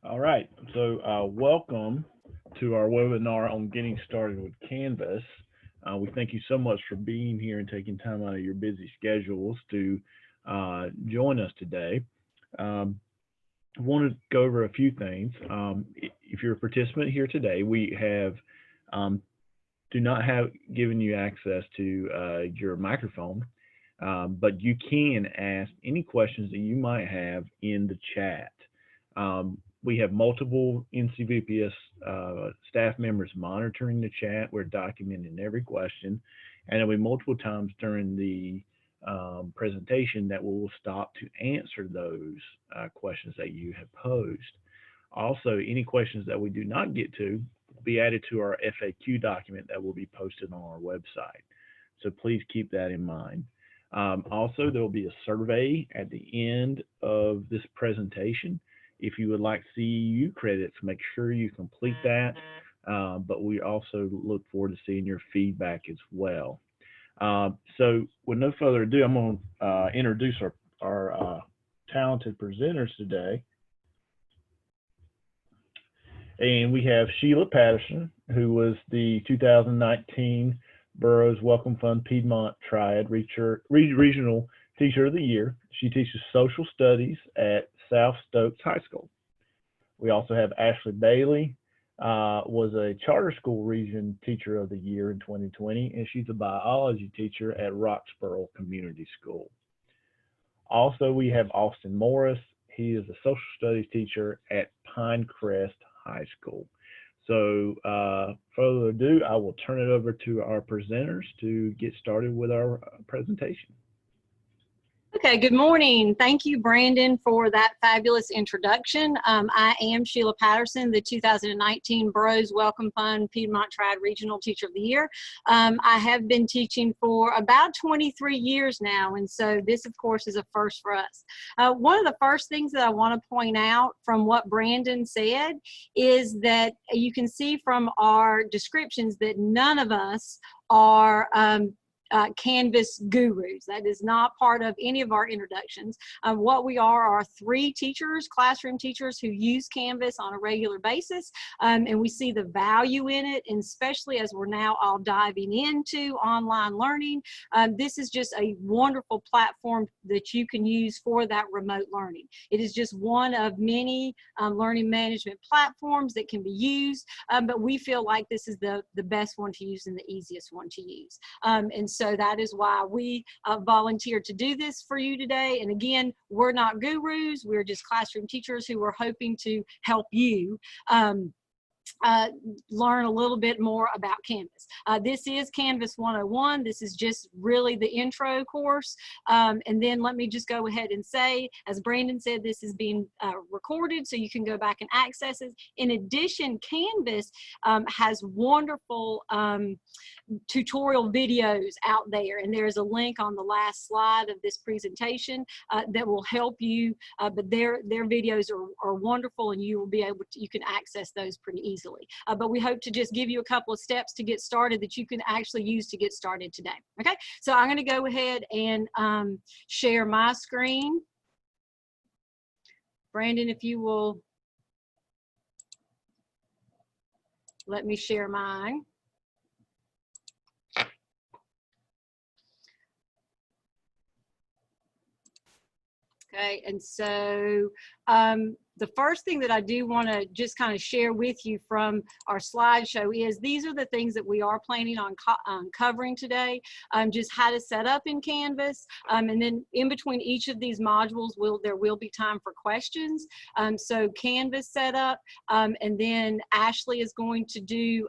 All right, so welcome to our webinar on getting started with Canvas. We thank you so much for being here and taking time out of your busy schedules to join us today. I want to go over a few things. If you're a participant here today, we have do not have given you access to your microphone, but you can ask any questions that you might have in the chat. We have multiple NCVPS staff members monitoring the chat. We're documenting every question, and there'll be multiple times during the presentation that we will stop to answer those questions that you have posed. Also, any questions that we do not get to will be added to our FAQ document that will be posted on our website. So please keep that in mind. Also, there will be a survey at the end of this presentation. If you would like CEU credits, make sure you complete that. But we also look forward to seeing your feedback as well. So with no further ado, I'm going to introduce our talented presenters today. And we have Sheila Patterson, who was the 2019 Burroughs Wellcome Fund Piedmont Triad Regional Teacher of the Year. She teaches social studies at South Stokes High School. We also have Ashley Bailey, was a charter school region teacher of the year in 2020, and she's a biology teacher at Roxborough Community School. Also, we have Austin Morris. He is a social studies teacher at Pinecrest High School. So further ado, I will turn it over to our presenters to get started with our presentation. Okay, good morning. Thank you, Brandon, for that fabulous introduction. I am Sheila Patterson, the 2019 Burroughs Wellcome Fund Piedmont Triad Regional Teacher of the Year. I have been teaching for about 23 years now, and so this, of course, is a first for us. One of the first things that I want to point out from what Brandon said is that you can see from our descriptions that none of us are Canvas gurus. That is not part of any of our introductions. What we are three teachers, classroom teachers who use Canvas on a regular basis, and we see the value in it, and especially as we're now all diving into online learning. This is just a wonderful platform that you can use for that remote learning. It is just one of many learning management platforms that can be used, but we feel like this is the best one to use and the easiest one to use. And so that is why we volunteered to do this for you today. And again, we're not gurus. We're just classroom teachers who are hoping to help you learn a little bit more about Canvas. This is Canvas 101. This is just really the intro course. And then let me just go ahead and say, as Brandon said, this is being recorded so you can go back and access it. In addition, Canvas has wonderful tutorial videos out there, and there's a link on the last slide of this presentation that will help you, but their videos are wonderful, and you will be able to, you can access those pretty easily. But we hope to just give you a couple of steps to get started that you can actually use to get started today. Okay, so I'm going to go ahead and share my screen. Brandon, if you will let me share mine. Okay, and so the first thing that I do want to just kind of share with you from our slideshow is these are the things that we are planning on covering today. Just how to set up in Canvas, and then in between each of these modules there will be time for questions. So Canvas setup, and then Ashley is going to do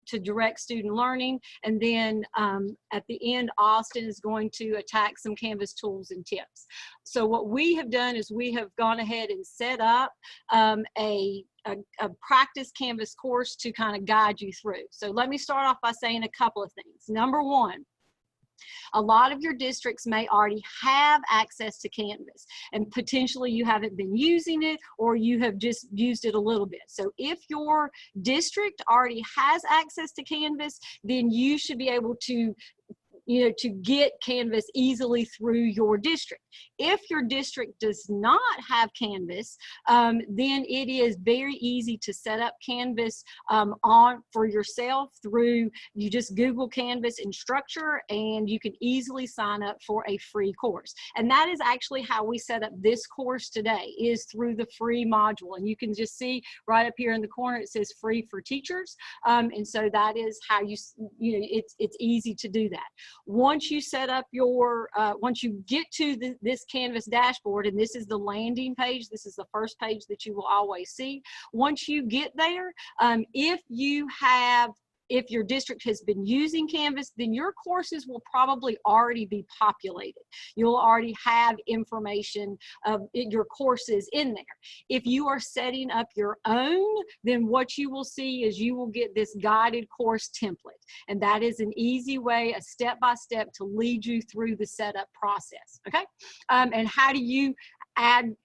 to direct student learning, and then at the end, Austin is going to attack some Canvas tools and tips. So what we have done is we have gone ahead and set up a practice Canvas course to kind of guide you through. So let me start off by saying a couple of things. Number one, a lot of your districts may already have access to Canvas, and potentially you haven't been using it, or you have just used it a little bit. So if your district already has access to Canvas, then you should be able to to get Canvas easily through your district. If your district does not have Canvas, then it is very easy to set up Canvas for yourself through, you just Google Canvas instructor and you can easily sign up for a free course. And that is actually how we set up this course today, is through the free module. And you can just see right up here in the corner, it says free for teachers. And so that is how it's easy to do that. Once you set up your, once you get to this Canvas dashboard, and this is the landing page, this is the first page that you will always see. Once you get there, if your district has been using Canvas, then your courses will probably already be populated. You'll already have information of your courses in there. If you are setting up your own, then what you will see is you will get this guided course template. And that is an easy way, a step-by-step to lead you through the setup process, okay? And how do you add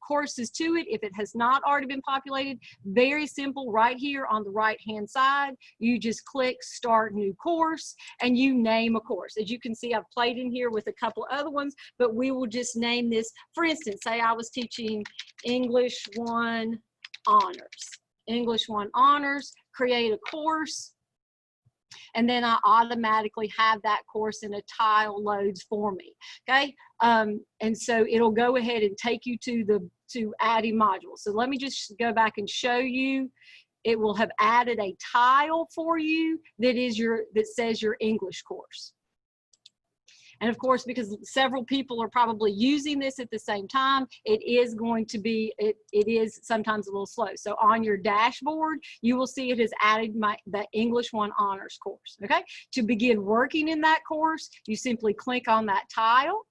courses to it if it has not already been populated? Very simple. Right here on the right hand side, you just click start new course and you name a course. As you can see, I've played in here with a couple other ones, but we will just name this. For instance, say I was teaching English 1 Honors. English 1 Honors, create a course, and then I automatically have that course in a tile loads for me, okay? And so it'll go ahead and take you to adding modules. So let me just go back and show you. It will have added a tile for you that says your English course. And of course, because several people are probably using this at the same time, it is going to be, it is sometimes a little slow. So on your dashboard, you will see it has added the English 1 Honors course, okay? To begin working in that course, you simply click on that tile.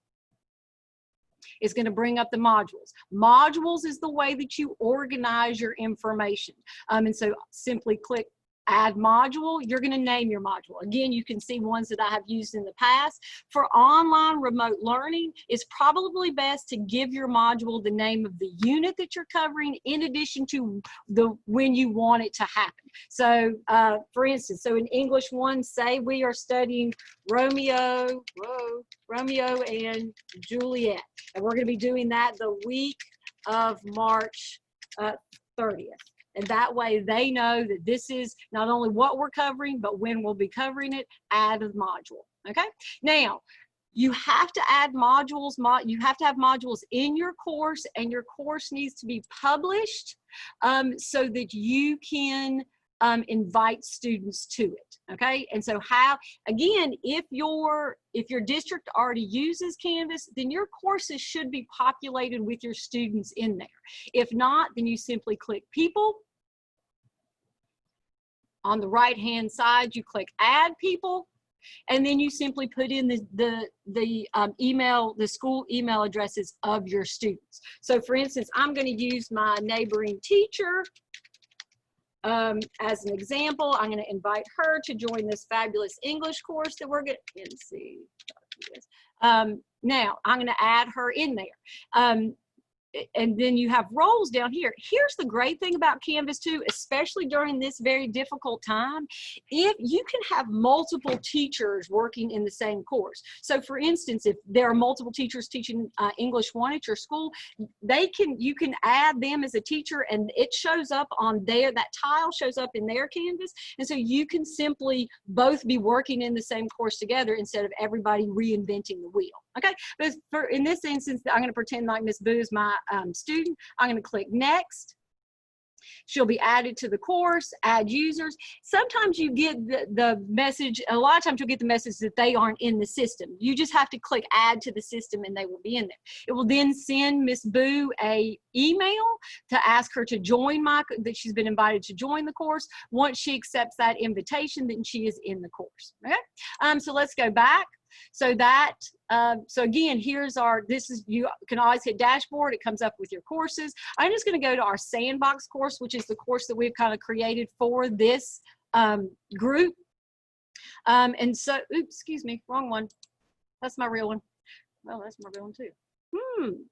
It's going to bring up the modules. Modules is the way that you organize your information. And so simply click add module. You're going to name your module. Again, you can see ones that I have used in the past. For online remote learning, it's probably best to give your module the name of the unit that you're covering in addition to when you want it to happen. So for instance, so in English 1, say we are studying Romeo and Juliet. And we're going to be doing that the week of March 30th. And that way they know that this is not only what we're covering, but when we'll be covering it, add a module, okay? Now, you have to add modules, you have to have modules in your course, and your course needs to be published so that you can invite students to it, okay? And so how, again, if your district already uses Canvas, then your courses should be populated with your students in there. If not, then you simply click People. On the right-hand side, you click Add People, and then you simply put in the school email addresses of your students. So for instance, I'm going to use my neighboring teacher as an example. I'm going to invite her to join this fabulous English course that we're going to see. Now, I'm going to add her in there. And then you have roles down here. Here's the great thing about Canvas too, especially during this very difficult time, if you can have multiple teachers working in the same course. So for instance, if there are multiple teachers teaching English 1 at your school, you can add them as a teacher and it shows up on there, that tile shows up in their Canvas. And so you can simply both be working in the same course together instead of everybody reinventing the wheel. Okay, but in this instance, I'm going to pretend like Miss Boo is my student. I'm going to click Next. She'll be added to the course, add users. Sometimes you get the message, a lot of times you'll get the message that they aren't in the system. You just have to click Add to the system and they will be in there. It will then send Miss Boo a email to ask her to join that she's been invited to join the course. Once she accepts that invitation, then she is in the course. Okay, so let's go back. So that, so again, here's you can always hit dashboard. It comes up with your courses. I'm just going to go to our sandbox course, which is the course that we've kind of created for this group. And so, oops, excuse me, wrong one. That's my real one. Well, that's my real one too.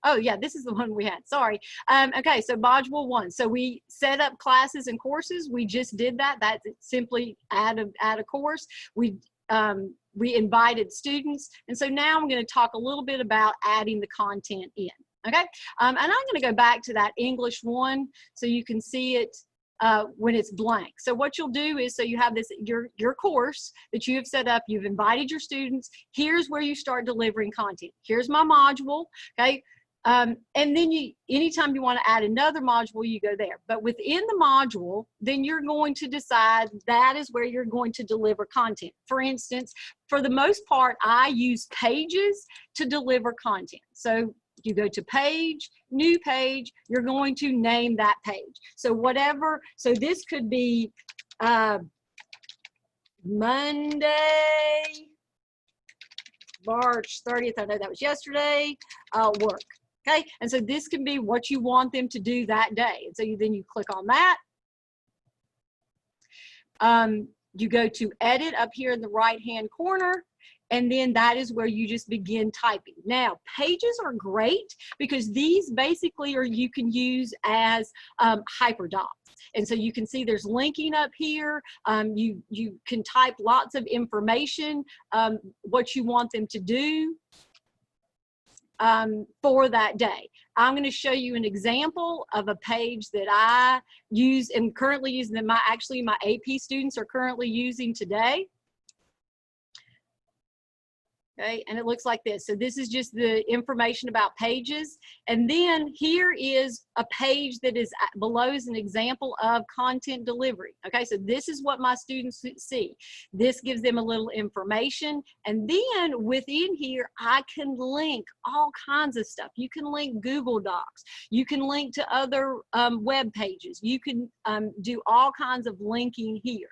Oh yeah, this is the one we had, sorry. Okay, so module 1. So we set up classes and courses. We just did that. That's simply add a course. we invited students. And so now I'm going to talk a little bit about adding the content in. Okay, and I'm going to go back to that English one so you can see it when it's blank. So what you'll do is, so you have this, your course that you have set up, you've invited your students, here's where you start delivering content. Here's my module, okay? And then anytime you want to add another module, you go there. But within the module, then you're going to decide that is where you're going to deliver content. For instance, for the most part, I use pages to deliver content. So you go to page, new page, you're going to name that page. So whatever, so this could be Monday, March 30th, I know that was yesterday, work. Okay, and so this can be what you want them to do that day. And so then you click on that. You go to edit up here in the right-hand corner, and then that is where you just begin typing. Now, pages are great because these basically you can use as hyperdocs. And so you can see there's linking up here. You can type lots of information, what you want them to do for that day. I'm going to show you an example of a page that I use and currently using that my AP students are currently using today. Okay, and it looks like this. So this is just the information about pages. And then here is a page that is below is an example of content delivery. Okay, so this is what my students see. This gives them a little information. And then within here, I can link all kinds of stuff. You can link Google Docs. You can link to other web pages. You can do all kinds of linking here.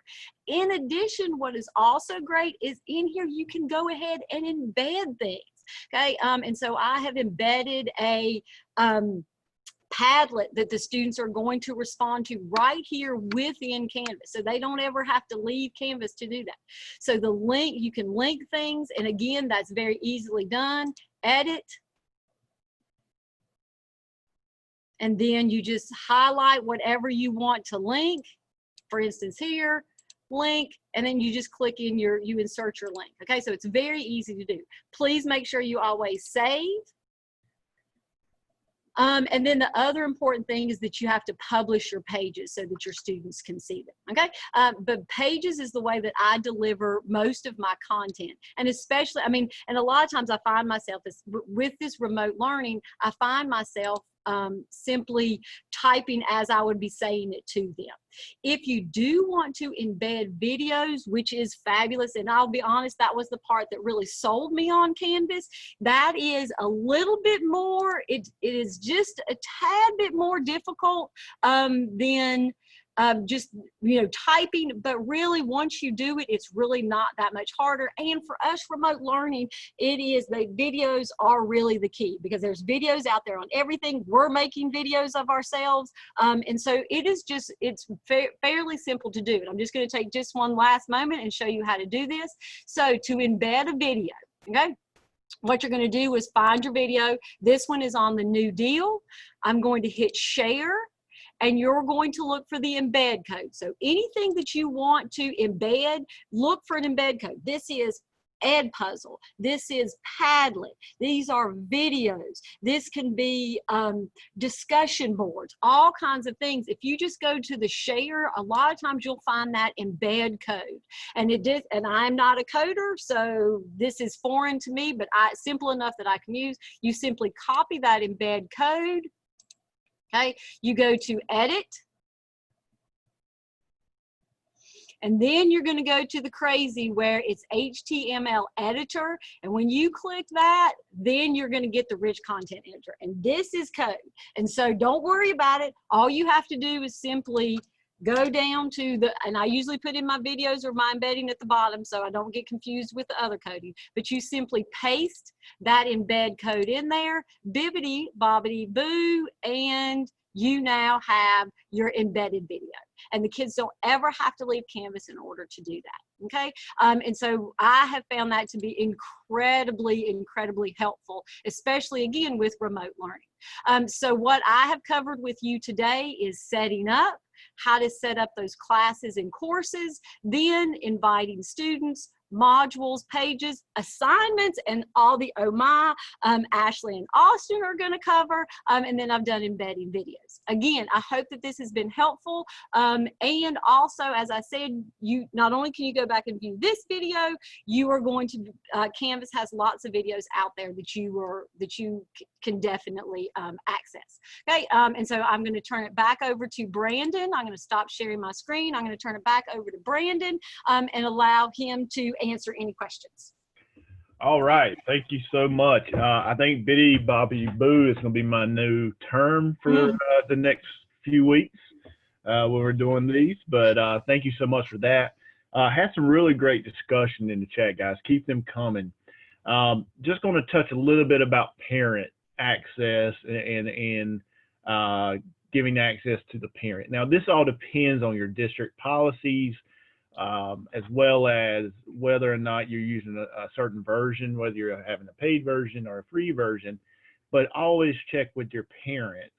In addition, what is also great is in here, you can go ahead and embed things, okay? And so I have embedded a Padlet that the students are going to respond to right here within Canvas. So they don't ever have to leave Canvas to do that. So the link, you can link things. And again, that's very easily done. Edit. And then you just highlight whatever you want to link. For instance, here, link, and then you just click in you insert your link. Okay, so it's very easy to do. Please make sure you always save. And then the other important thing is that you have to publish your pages so that your students can see them, okay? But pages is the way that I deliver most of my content. And especially, I mean, and a lot of times I find myself, with this remote learning, I find myself simply typing as I would be saying it to them. If you do want to embed videos, which is fabulous, and I'll be honest, that was the part that really sold me on Canvas. That is a little bit more, it is just a tad bit more difficult than just, you know, typing, but really once you do it, it's really not that much harder. And for us remote learning, it is, the videos are really the key because there's videos out there on everything. We're making videos of ourselves. And so it is just, it's fairly simple to do. And I'm just going to take just one last moment and show you how to do this. So to embed a video, okay? What you're going to do is find your video. This one is on the New Deal. I'm going to hit share. And you're going to look for the embed code. So anything that you want to embed, look for an embed code. This is Edpuzzle. This is Padlet. These are videos. This can be discussion boards, all kinds of things. If you just go to the share, a lot of times you'll find that embed code. And and I'm not a coder, so this is foreign to me, but simple enough that I can use. You simply copy that embed code. Okay, you go to edit, and then you're going to go to the crazy where it's HTML editor, and when you click that, then you're going to get the rich content editor, and this is code. And so don't worry about it. All you have to do is simply go down to and I usually put in my videos or my embedding at the bottom so I don't get confused with the other coding, but you simply paste that embed code in there, bibbidi bobbidi boo, and you now have your embedded video. And the kids don't ever have to leave Canvas in order to do that, okay? And so I have found that to be incredibly, incredibly helpful, especially again with remote learning. So what I have covered with you today is setting up, how to set up those classes and courses, then inviting students, modules, pages, assignments, and all the oh my, Ashley and Austin are going to cover, and then I've done embedding videos. Again, I hope that this has been helpful, and also, as I said, you not only can you go back and view this video, you are going to Canvas has lots of videos out there that you can definitely access. Okay, and so I'm going to turn it back over to Brandon. I'm going to stop sharing my screen. I'm going to turn it back over to Brandon and allow him to answer any questions. All right, thank you so much. I think Biddy Bobby Boo is going to be my new term for the next few weeks when we're doing these, but thank you so much for that. Had some really great discussion in the chat, guys. Keep them coming. Just going to touch a little bit about parent access and giving access to the parent. Now, this all depends on your district policies, as well as whether or not you're using a certain version, whether you're having a paid version or a free version. But always check with your parents.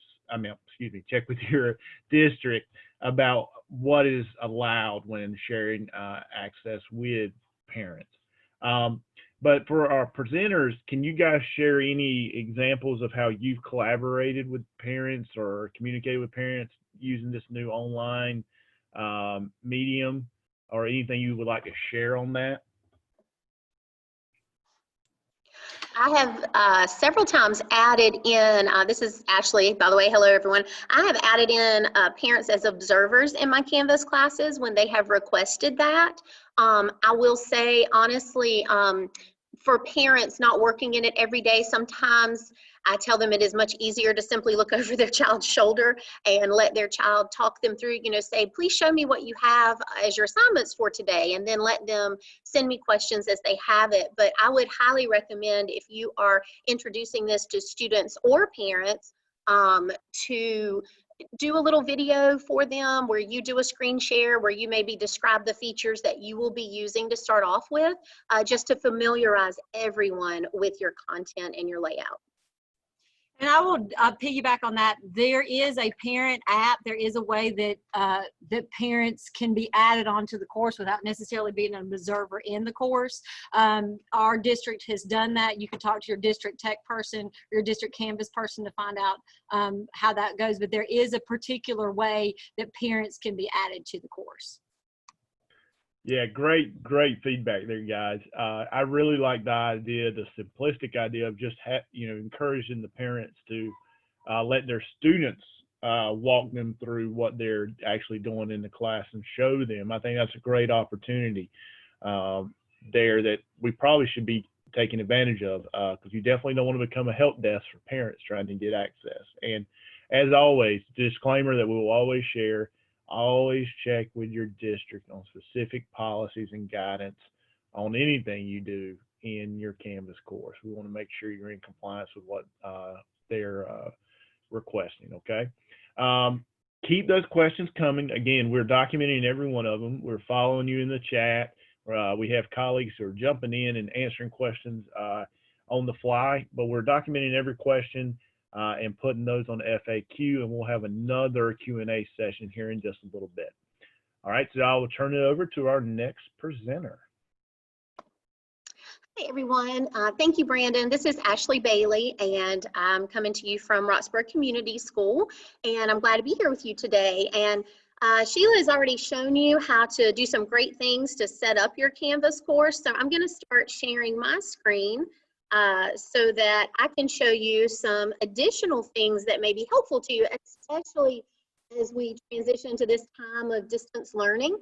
Check with your district about what is allowed when sharing access with parents. But for our presenters, can you guys share any examples of how you've collaborated with parents or communicated with parents using this new online medium, or anything you would like to share on that? I have several times added in, this is Ashley, by the way, hello everyone. I have added in parents as observers in my Canvas classes when they have requested that. I will say, honestly, for parents not working in it every day, sometimes I tell them it is much easier to simply look over their child's shoulder and let their child talk them through, say, please show me what you have as your assignments for today, and then let them send me questions as they have it. But I would highly recommend, if you are introducing this to students or parents, to do a little video for them where you do a screen share, where you maybe describe the features that you will be using to start off with, just to familiarize everyone with your content and your layout. And I will piggyback on that. There is a parent app. There is a way that that parents can be added onto the course without necessarily being an observer in the course. Our district has done that. You can talk to your district tech person, your district Canvas person, to find out how that goes. But there is a particular way that parents can be added to the course. Yeah, great feedback there, guys. I really like the idea, the simplistic idea of just encouraging the parents to let their students walk them through what they're actually doing in the class and show them. I think that's a great opportunity there that we probably should be taking advantage of, because you definitely don't want to become a help desk for parents trying to get access. And as always, disclaimer that we will always share, always check with your district on specific policies and guidance on anything you do in your Canvas course. We want to make sure you're in compliance with what they're requesting, okay? Keep those questions coming. Again, we're documenting every one of them. We're following you in the chat. We have colleagues who are jumping in and answering questions on the fly, but we're documenting every question and putting those on FAQ, and we'll have another Q&A session here in just a little bit. All right, so I will turn it over to our next presenter. Hey everyone, thank you, Brandon. This is Ashley Bailey, and I'm coming to you from Roxborough Community School, and I'm glad to be here with you today. And Sheila has already shown you how to do some great things to set up your Canvas course, so I'm going to start sharing my screen so that I can show you some additional things that may be helpful to you, especially as we transition to this time of distance learning.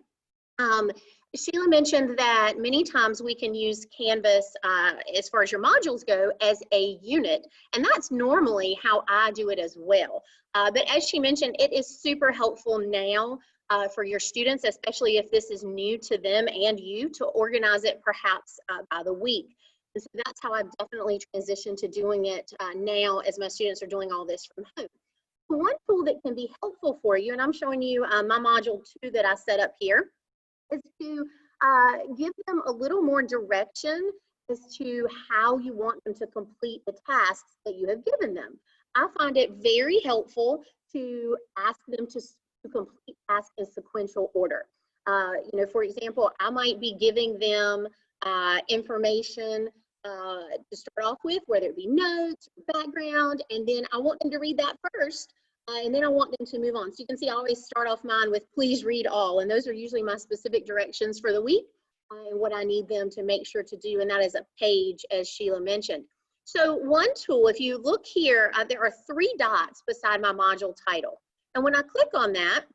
Sheila mentioned that many times we can use Canvas, as far as your modules go, as a unit, and that's normally how I do it as well. But as she mentioned, it is super helpful now for your students, especially if this is new to them and you, to organize it perhaps by the week. And so that's how I've definitely transitioned to doing it now, as my students are doing all this from home. One tool that can be helpful for you, and I'm showing you my module 2 that I set up here, is to give them a little more direction as to how you want them to complete the tasks that you have given them. I find it very helpful to ask them to complete tasks in sequential order. For example, I might be giving them information to start off with, whether it be notes, background, and then I want them to read that first, and then I want them to move on. So you can see I always start off mine with please read all, and those are usually my specific directions for the week and what I need them to make sure to do, and that is a page, as Sheila mentioned. So one tool, if you look here, there are 3 dots beside my module title, and when I click on that,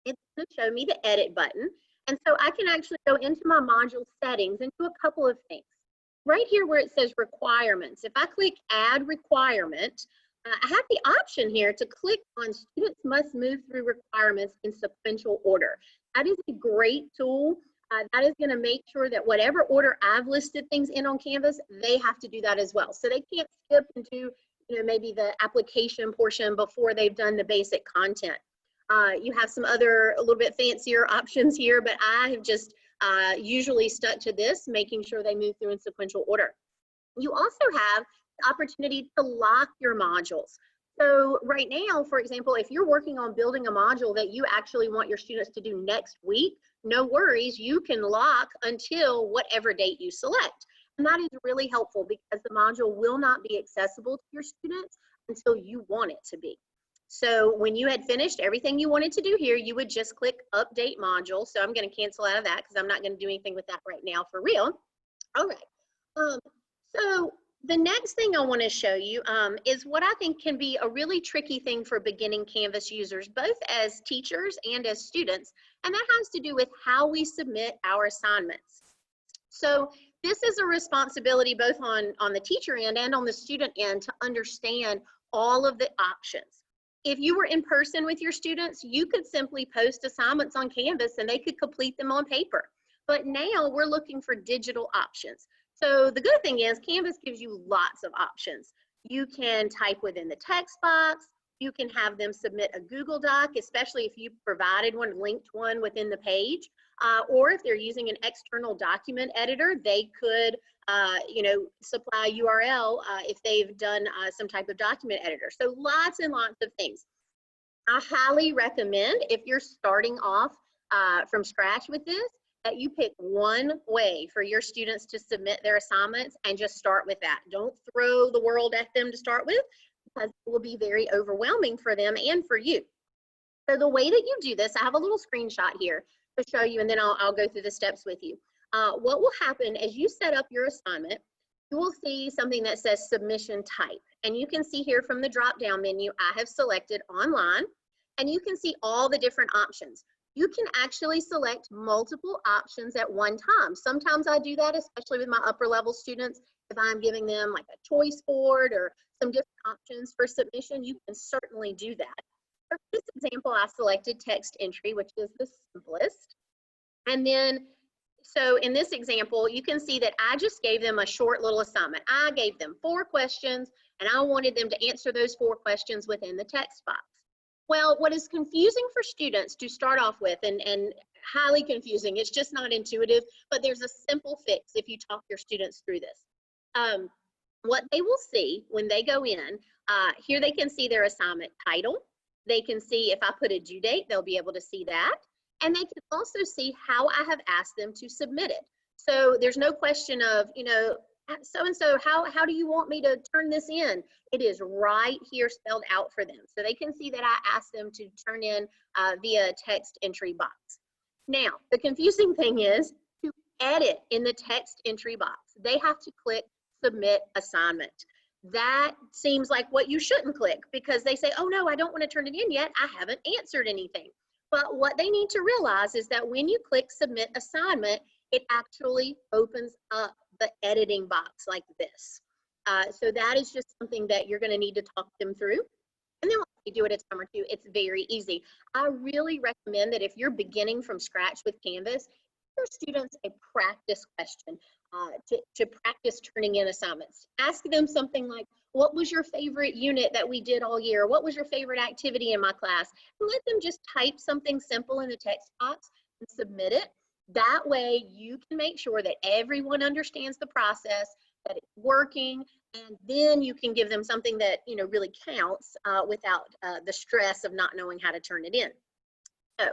it's going to show me the edit button, and so I can actually go into my module settings and do a couple of things. Right here where it says requirements, if I click add requirement, I have the option here to click on students must move through requirements in sequential order. That is a great tool. That is going to make sure that whatever order I've listed things in on Canvas, they have to do that as well. So they can't skip into, maybe the application portion before they've done the basic content. You have some other a little bit fancier options here, but I have just usually stuck to this, making sure they move through in sequential order. You also have the opportunity to lock your modules. So right now, for example, if you're working on building a module that you actually want your students to do next week, no worries, you can lock until whatever date you select. And that is really helpful because the module will not be accessible to your students until you want it to be. So when you had finished everything you wanted to do here, you would just click update module. So I'm going to cancel out of that because I'm not going to do anything with that right now for real. All right. So the next thing I want to show you is what I think can be a really tricky thing for beginning Canvas users, both as teachers and as students, and that has to do with how we submit our assignments. So this is a responsibility both on the teacher end and on the student end to understand all of the options. If you were in person with your students, you could simply post assignments on Canvas and they could complete them on paper. But now we're looking for digital options. So the good thing is Canvas gives you lots of options. You can type within the text box. You can have them submit a Google Doc, especially if you provided one, linked one within the page. Or if they're using an external document editor, they could supply a URL if they've done some type of document editor. So lots and lots of things. I highly recommend, if you're starting off from scratch with this, that you pick one way for your students to submit their assignments and just start with that. Don't throw the world at them to start with because it will be very overwhelming for them and for you. So the way that you do this, I have a little screenshot here to show you, and then I'll go through the steps with you. What will happen as you set up your assignment, you will see something that says submission type. And you can see here from the drop-down menu, I have selected online, and you can see all the different options. You can actually select multiple options at one time. Sometimes I do that, especially with my upper level students. If I'm giving them like a choice board or some different options for submission, you can certainly do that. For this example, I selected text entry, which is the simplest. And then, so in this example, you can see that I just gave them a short little assignment. I gave them 4 questions, and I wanted them to answer those 4 questions within the text box. Well, what is confusing for students to start off with, and highly confusing, it's just not intuitive, but there's a simple fix if you talk your students through this. What they will see when they go in, here they can see their assignment title. They can see if I put a due date, they'll be able to see that. And they can also see how I have asked them to submit it. So there's no question of, so-and-so, how do you want me to turn this in? It is right here spelled out for them. So they can see that I asked them to turn in via text entry box. Now, the confusing thing is to edit in the text entry box, they have to click submit assignment. That seems like what you shouldn't click because they say, oh no, I don't want to turn it in yet. I haven't answered anything. But what they need to realize is that when you click submit assignment, it actually opens up the editing box like this. So that is just something that you're going to need to talk them through. And then once you do it a time or two, it's very easy. I really recommend that if you're beginning from scratch with Canvas, give your students a practice question to practice turning in assignments. Ask them something like, what was your favorite unit that we did all year? What was your favorite activity in my class? And let them just type something simple in the text box and submit it. That way you can make sure that everyone understands the process, that it's working, and then you can give them something that really counts without the stress of not knowing how to turn it in. So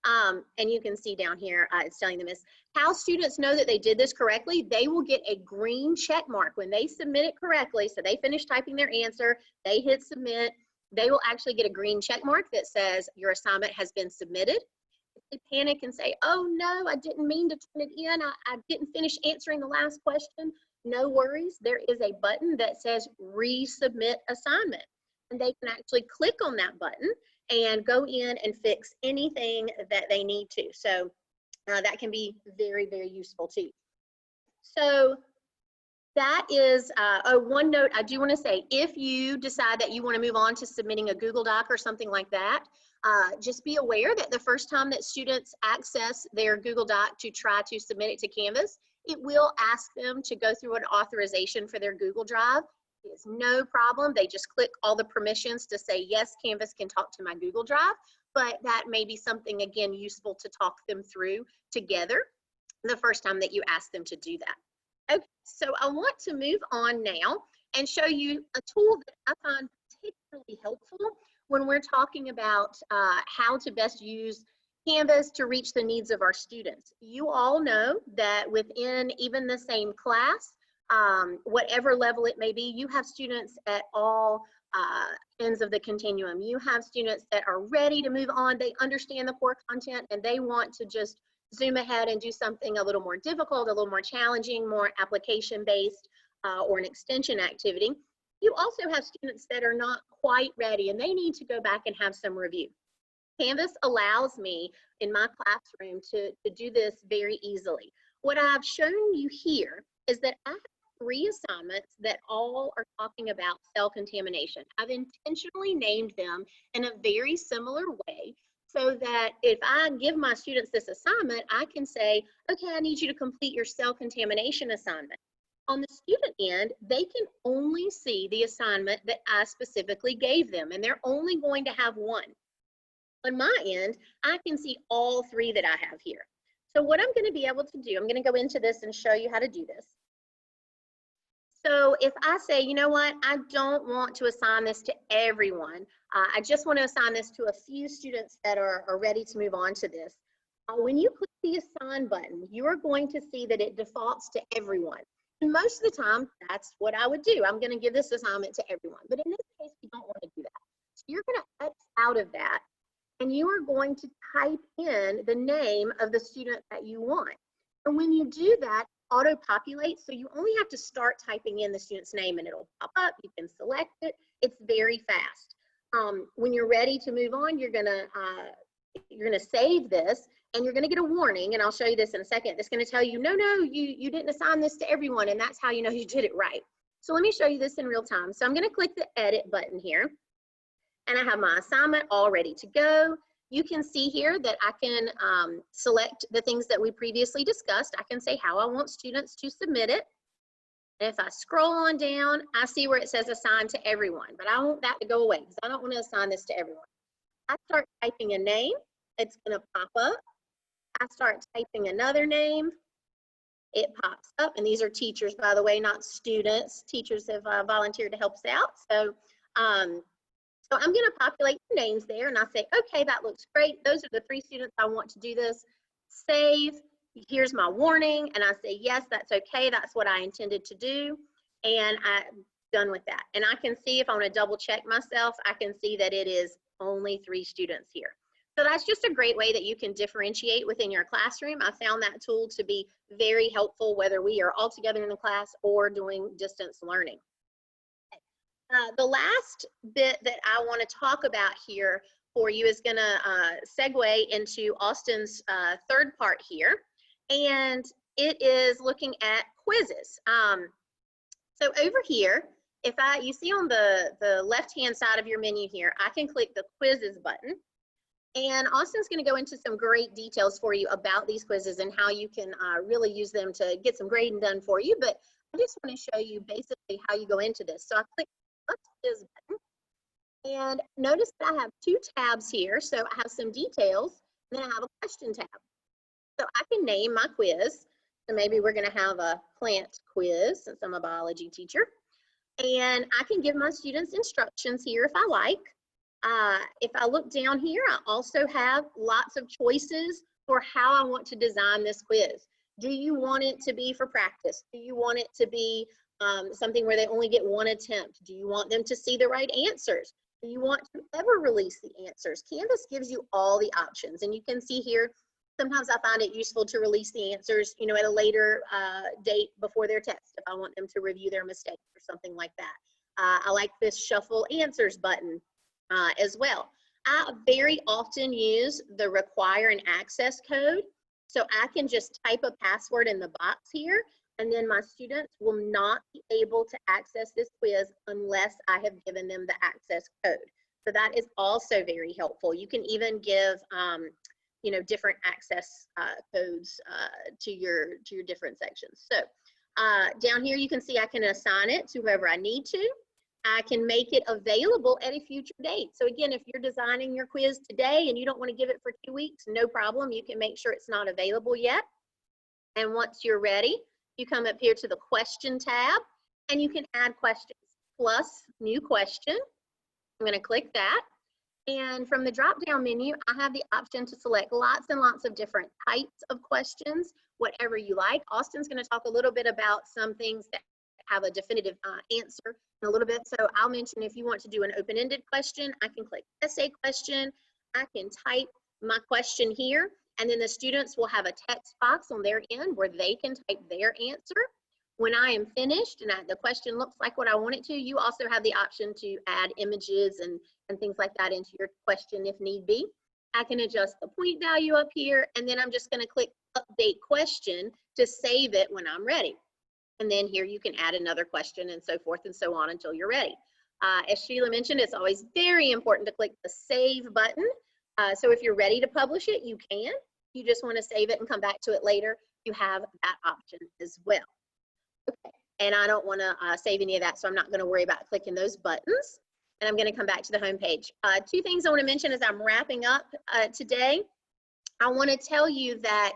And you can see down here, it's telling them this. How students know that they did this correctly, they will get a green check mark when they submit it correctly. So they finish typing their answer, they hit submit, they will actually get a green check mark that says your assignment has been submitted. If they panic and say, oh no, I didn't mean to turn it in, I didn't finish answering the last question, no worries. There is a button that says resubmit assignment. And they can actually click on that button and go in and fix anything that they need to. So that can be very, very useful too. So that is one note I do want to say. If you decide that you want to move on to submitting a Google Doc or something like that, just be aware that the first time that students access their Google Doc to try to submit it to Canvas, it will ask them to go through an authorization for their Google Drive. It's no problem. They just click all the permissions to say, yes, Canvas can talk to my Google Drive, but that may be something, again, useful to talk them through together the first time that you ask them to do that. Okay, so I want to move on now and show you a tool that I find particularly helpful when we're talking about how to best use Canvas to reach the needs of our students. You all know that within even the same class, whatever level it may be, you have students at all ends of the continuum. You have students that are ready to move on, they understand the core content, and they want to just zoom ahead and do something a little more difficult, a little more challenging, more application-based, or an extension activity. You also have students that are not quite ready and they need to go back and have some review. Canvas allows me in my classroom to do this very easily. What I've shown you here is that I have 3 assignments that all are talking about cell contamination. I've intentionally named them in a very similar way so that if I give my students this assignment, I can say, okay, I need you to complete your cell contamination assignment. On the student end, they can only see the assignment that I specifically gave them, and they're only going to have one. On my end, I can see all 3 that I have here. So what I'm going to be able to do, I'm going to go into this and show you how to do this. So if I say, you know what, I don't want to assign this to everyone. I just want to assign this to a few students that are ready to move on to this. When you click the assign button, you are going to see that it defaults to everyone. And most of the time, that's what I would do. I'm going to give this assignment to everyone. But in this case, you don't want to do that. So you're going to X out of that, and you are going to type in the name of the student that you want. And when you do that, auto-populate, so you only have to start typing in the student's name and it'll pop up. You can select it. It's very fast. When you're ready to move on, you're gonna save this, and you're gonna get a warning, and I'll show you this in a second. It's gonna tell you, no, you didn't assign this to everyone, and that's how you know you did it right. So let me show you this in real time. So I'm gonna click the edit button here, and I have my assignment all ready to go. You can see here that I can select the things that we previously discussed. I can say how I want students to submit it. And if I scroll on down, I see where it says assign to everyone, but I want that to go away because I don't want to assign this to everyone. I start typing a name, it's going to pop up. I start typing another name, it pops up. And these are teachers, by the way, not students. Teachers have volunteered to help us out. So I'm going to populate the names there, and I say, okay, that looks great. Those are the 3 students I want to do this. Save. Here's my warning, and I say, yes, that's okay. That's what I intended to do, and I'm done with that. And I can see if I want to double check myself, I can see that it is only 3 students here. So that's just a great way that you can differentiate within your classroom. I found that tool to be very helpful, whether we are all together in the class or doing distance learning. The last bit that I want to talk about here for you is going to segue into Austin's 3rd part here, and it is looking at quizzes. So over here, you see on the left-hand side of your menu here, I can click the quizzes button, and Austin's going to go into some great details for you about these quizzes and how you can really use them to get some grading done for you. But I just want to show you basically how you go into this. So I click quiz button, and notice that I have 2 tabs here. So I have some details, and then I have a question tab. So I can name my quiz. So maybe we're going to have a plant quiz since I'm a biology teacher. And I can give my students instructions here if I like. If I look down here, I also have lots of choices for how I want to design this quiz. Do you want it to be for practice? Do you want it to be something where they only get one attempt? Do you want them to see the right answers? Do you want to ever release the answers? Canvas gives you all the options, and you can see here, sometimes I find it useful to release the answers, you know, at a later date before their test, if I want them to review their mistakes or something like that. I like this shuffle answers button as well. I very often use the require an access code. So I can just type a password in the box here, and then my students will not be able to access this quiz unless I have given them the access code. So that is also very helpful. You can even give you know, different access codes to your different sections. So down here you can see I can assign it to whoever I need to. I can make it available at a future date. So again, if you're designing your quiz today and you don't want to give it for 2 weeks, no problem. You can make sure it's not available yet. And once you're ready, you come up here to the question tab and you can add questions plus new question. I'm going to click that. And from the drop-down menu, I have the option to select lots and lots of different types of questions, whatever you like. Austin's going to talk a little bit about some things that have a definitive answer in a little bit. So I'll mention if you want to do an open-ended question, I can click essay question. I can type my question here, and then the students will have a text box on their end where they can type their answer. When I am finished and the question looks like what I want it to, you also have the option to add images and things like that into your question if need be. I can adjust the point value up here, and then I'm just going to click update question to save it when I'm ready. And then here you can add another question and so forth and so on until you're ready. As Sheila mentioned, it's always very important to click the save button. So if you're ready to publish it, you can. You just want to save it and come back to it later, you have that option as well. Okay. And I don't want to save any of that, so I'm not going to worry about clicking those buttons. And I'm going to come back to the home page. 2 things I want to mention as I'm wrapping up today. I want to tell you that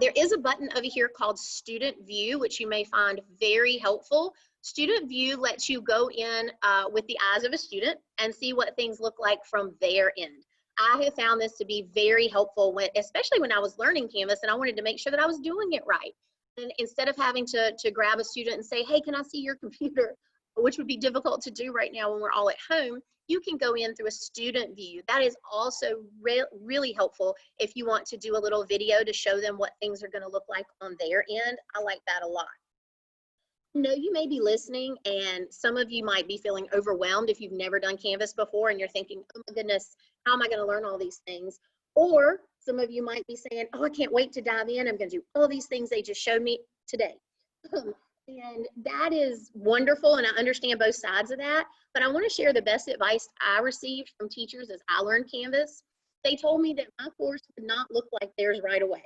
there is a button over here called Student View, which you may find very helpful. Student View lets you go in with the eyes of a student and see what things look like from their end. I have found this to be very helpful, especially when I was learning Canvas and I wanted to make sure that I was doing it right. And instead of having to grab a student and say, hey, can I see your computer, which would be difficult to do right now when we're all at home, you can go in through a student view. That is also really helpful if you want to do a little video to show them what things are going to look like on their end. I like that a lot. No, you may be listening and some of you might be feeling overwhelmed if you've never done Canvas before and you're thinking, oh my goodness, how am I going to learn all these things? Or some of you might be saying, oh, I can't wait to dive in. I'm going to do all these things they just showed me today. And that is wonderful, and I understand both sides of that, but I want to share the best advice I received from teachers as I learned Canvas. They told me that my course would not look like theirs right away,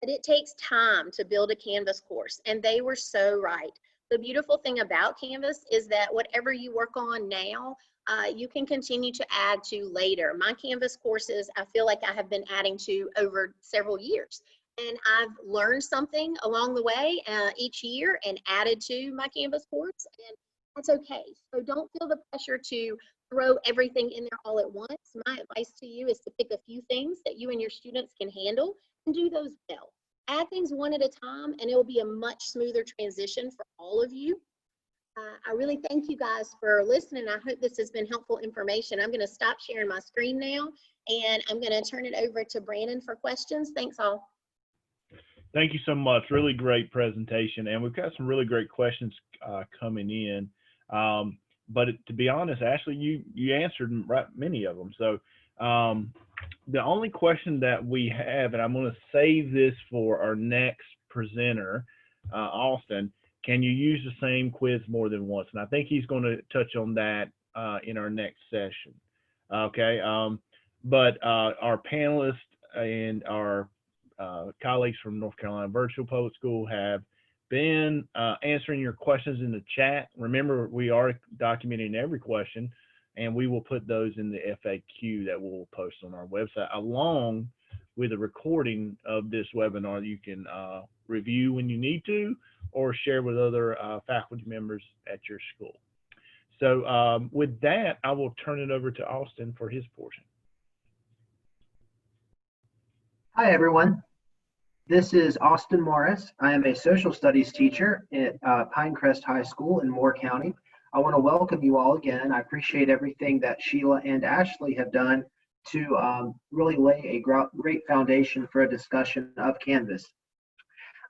that it takes time to build a Canvas course, and they were so right. The beautiful thing about Canvas is that whatever you work on now, you can continue to add to later. My Canvas courses, I feel like I have been adding to over several years. And I've learned something along the way each year and added to my Canvas course, and that's okay. So don't feel the pressure to throw everything in there all at once. My advice to you is to pick a few things that you and your students can handle and do those well. Add things one at a time, and it will be a much smoother transition for all of you. I really thank you guys for listening. I hope this has been helpful information. I'm going to stop sharing my screen now, and I'm going to turn it over to Brandon for questions. Thanks all. Thank you so much. Really great presentation. And we've got some really great questions coming in. But to be honest, Ashley, you answered many of them. So the only question that we have, and I'm going to save this for our next presenter, Austin, can you use the same quiz more than once? And I think he's going to touch on that in our next session. Okay. But our panelists and our colleagues from North Carolina Virtual Public School have been answering your questions in the chat. Remember, we are documenting every question, and we will put those in the FAQ that we'll post on our website, along with a recording of this webinar that you can review when you need to, or share with other faculty members at your school. So with that, I will turn it over to Austin for his portion. Hi, everyone. This is Austin Morris. I am a social studies teacher at Pinecrest High School in Moore County. I want to welcome you all again. I appreciate everything that Sheila and Ashley have done to really lay a great foundation for a discussion of Canvas.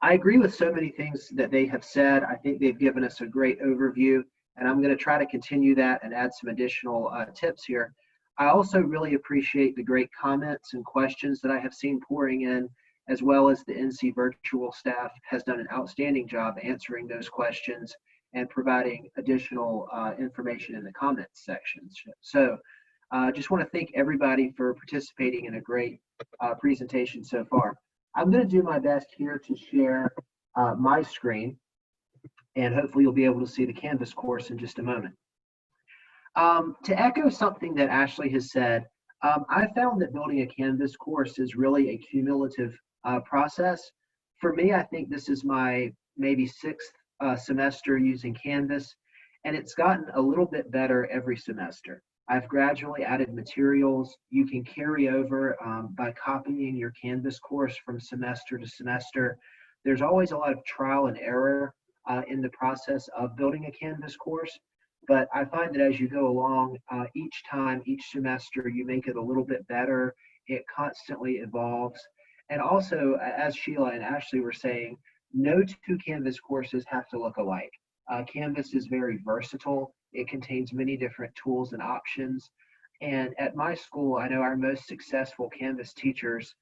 I agree with so many things that they have said. I think they've given us a great overview, and I'm going to try to continue that and add some additional tips here. I also really appreciate the great comments and questions that I have seen pouring in, as well as the NCVirtual staff has done an outstanding job answering those questions and providing additional information in the comments sections. So just want to thank everybody for participating in a great presentation so far. I'm going to do my best here to share my screen, and hopefully you'll be able to see the Canvas course in just a moment. To echo something that Ashley has said, I found that building a Canvas course is really a cumulative process. For me, I think this is my maybe sixth semester using Canvas, and it's gotten a little bit better every semester. I've gradually added materials. You can carry over by copying your Canvas course from semester to semester. There's always a lot of trial and error in the process of building a Canvas course, but I find that as you go along, each time, each semester, you make it a little bit better. It constantly evolves. And also, as Sheila and Ashley were saying, no two Canvas courses have to look alike. Canvas is very versatile. It contains many different tools and options. And at my school, I know our most successful Canvas teachers,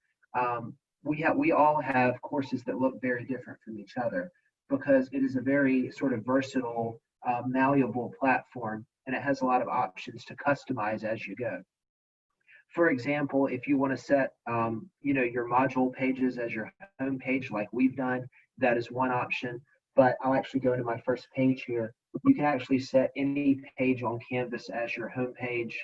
we all have courses that look very different from each other because it is a very sort of versatile, malleable platform, and it has a lot of options to customize as you go. For example, if you want to set your module pages as your home page like we've done, that is one option. But I'll actually go to my first page here. You can actually set any page on Canvas as your home page.